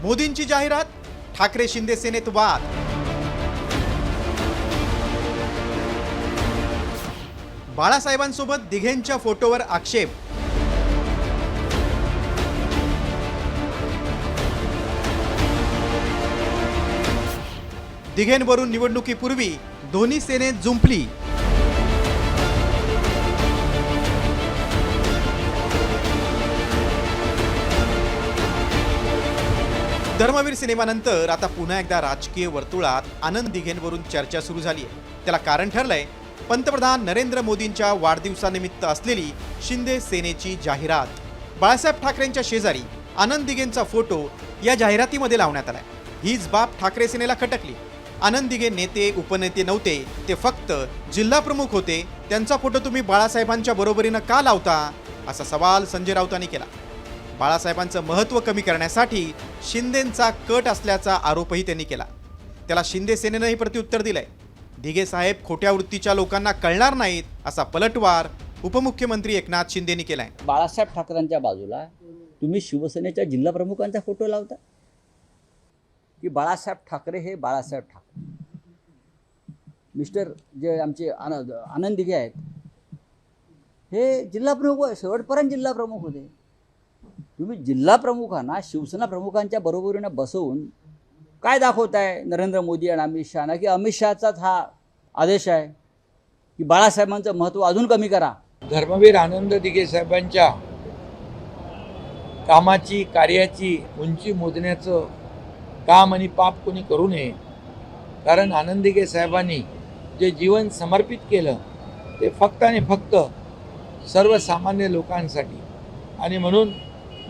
मोदींची जाहिरात, ठाकरे शिंदे सेनेत वाद। बाळासाहेबांसोबत दिघेंच्या फोटोवर आक्षेप। दिघेंवरून निवडणुकीपूर्वी दोन्ही सेनेत जुंपली। धर्मवीर सिनेमानंतर आता पुन्हा एकदा राजकीय वर्तुळात आनंद दिघेंवरून चर्चा सुरू झाली आहे। त्याला कारण ठरलंय पंतप्रधान नरेंद्र मोदींच्या वाढदिवसानिमित्त असलेली शिंदे सेनेची जाहिरात। बाळासाहेब ठाकरेंच्या शेजारी आनंद दिघेंचा फोटो या जाहिरातीमध्ये लावण्यात आलाय। हीच बाब ठाकरे सेनेला खटकली। आनंद दिघे नेते उपनेते नव्हते, ते फक्त जिल्हा प्रमुख होते। त्यांचा फोटो तुम्ही बाळासाहेबांच्या बरोबरीनं का लावता, असा सवाल संजय राऊतांनी केला। बाळासाहेबांचं महत्त्व कमी करण्यासाठी शिंदेंचा कट असल्याचा आरोपही त्यांनी केला। त्याला शिंदे सेनेनंही प्रत्युत्तर दिलंय। दिघे साहेब खोट्या वृत्तीच्या लोकांना कळणार नाहीत, असा पलटवार उपमुख्यमंत्री एकनाथ शिंदेंनी केलाय। बाळासाहेब ठाकरेंच्या बाजूला तुम्ही शिवसेनेच्या जिल्हा प्रमुखांचा फोटो लावता की बाळासाहेब ठाकरे हे बाळासाहेब ठाकरे मिस्टर जे आमचे आनंद दिघे आहेत हे जिल्हा प्रमुख, शेवटपर्यंत जिल्हा प्रमुख होते। तुम्ही जिल्हा प्रमुखांना शिवसेना प्रमुखांच्या बरोबरीनं बसवून काय दाखवताय नरेंद्र मोदी आणि अमित शहाना, की अमित शहाचाच हा आदेश आहे की बाळासाहेबांचं महत्त्व अजून कमी करा। धर्मवीर आनंद दिघे साहेबांच्या कामाची, कार्याची उंची मोजण्याचं काम आणि पाप कोणी करू नये। कारण आनंद दिघे साहेबांनी जे जीवन समर्पित केलं ते फक्त आणि फक्त सर्वसामान्य लोकांसाठी, आणि म्हणून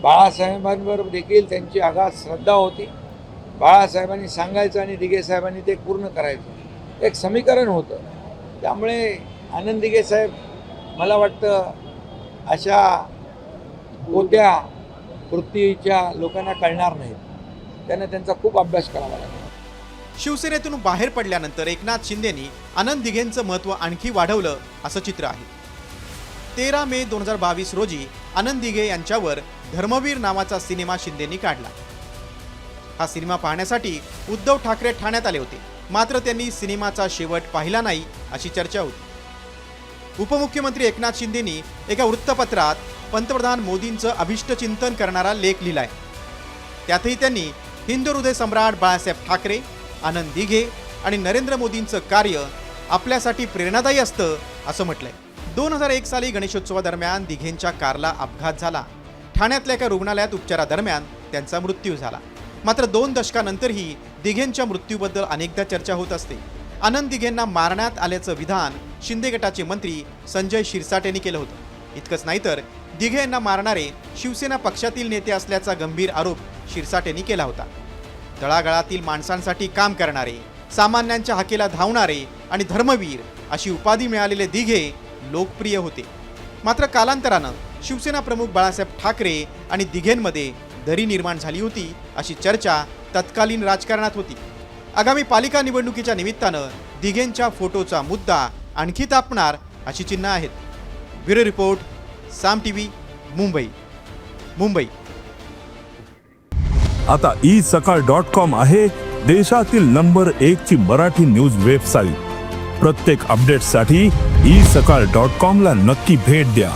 बाळासाहेबांवर देखील त्यांची आगाध श्रद्धा होती। बाळासाहेबांनी सांगायचं आणि दिघे साहेबांनी ते पूर्ण करायचं, एक समीकरण होतं। त्यामुळे आनंद दिघे साहेब मला वाटतं अशा कोत्या वृत्तीच्या लोकांना कळणार नाहीत, त्यांना त्यांचा खूप अभ्यास करावा लागेल। शिवसेनेतून बाहेर पडल्यानंतर एकनाथ शिंदेंनी आनंद दिघेंचं महत्त्व आणखी वाढवलं असं चित्र आहे। 13 मे 2022 रोजी आनंद दिघे यांच्यावर धर्मवीर नावाचा सिनेमा शिंदेंनी काढला। हा सिनेमा पाहण्यासाठी उद्धव ठाकरे ठाण्यात आले होते, मात्र त्यांनी सिनेमाचा शेवट पाहिला नाही अशी चर्चा होती। उपमुख्यमंत्री एकनाथ शिंदेंनी एका वृत्तपत्रात पंतप्रधान मोदींचं अभिष्टचिंतन करणारा लेख लिहिलाय। त्यातही त्यांनी हिंदू हृदय सम्राट बाळासाहेब ठाकरे, आनंद दिघे आणि नरेंद्र मोदींचं कार्य आपल्यासाठी प्रेरणादायी असतं असं म्हटलंय। 2001 साली गणेशोत्सवादरम्यान दिघेंच्या कारला अपघात झाला। ठाण्यातल्या एका रुग्णालयात उपचारादरम्यान त्यांचा मृत्यू झाला। मात्र 2 दशकानंतरही दिघेंच्या मृत्यूबद्दल अनेकदा चर्चा होत असते। आनंद दिघेंना मारण्यात आल्याचं विधान शिंदे गटाचे मंत्री संजय शिरसाट यांनी केलं होतं। इतकंच नाही तर दिघे यांना मारणारे शिवसेना पक्षातील नेते असल्याचा गंभीर आरोप शिरसाट यांनी केला होता। तळागाळातील माणसांसाठी काम करणारे, सामान्यांच्या हाकेला धावणारे आणि धर्मवीर अशी उपाधी मिळालेले दिघे लोकप्रिय होते। मात्र कालांतरानं शिवसेना प्रमुख बाळासाहेब ठाकरे आणि दिघेंमध्ये दरी निर्माण झाली होती अशी चर्चा तत्कालीन राजकारणात होती। आगामी पालिका निवडणुकीच्या निमित्तानं दिघेंच्या फोटोचा मुद्दा आणखी तापणार अशी चिन्ह आहेत। ब्युरो रिपोर्ट, साम टीव्ही, मुंबई। आता isakal.com आहे देशातील नंबर 1 ची मराठी न्यूज वेबसाईट। प्रत्येक अपडेटसाठी isakal.com ला नक्की भेट द्या।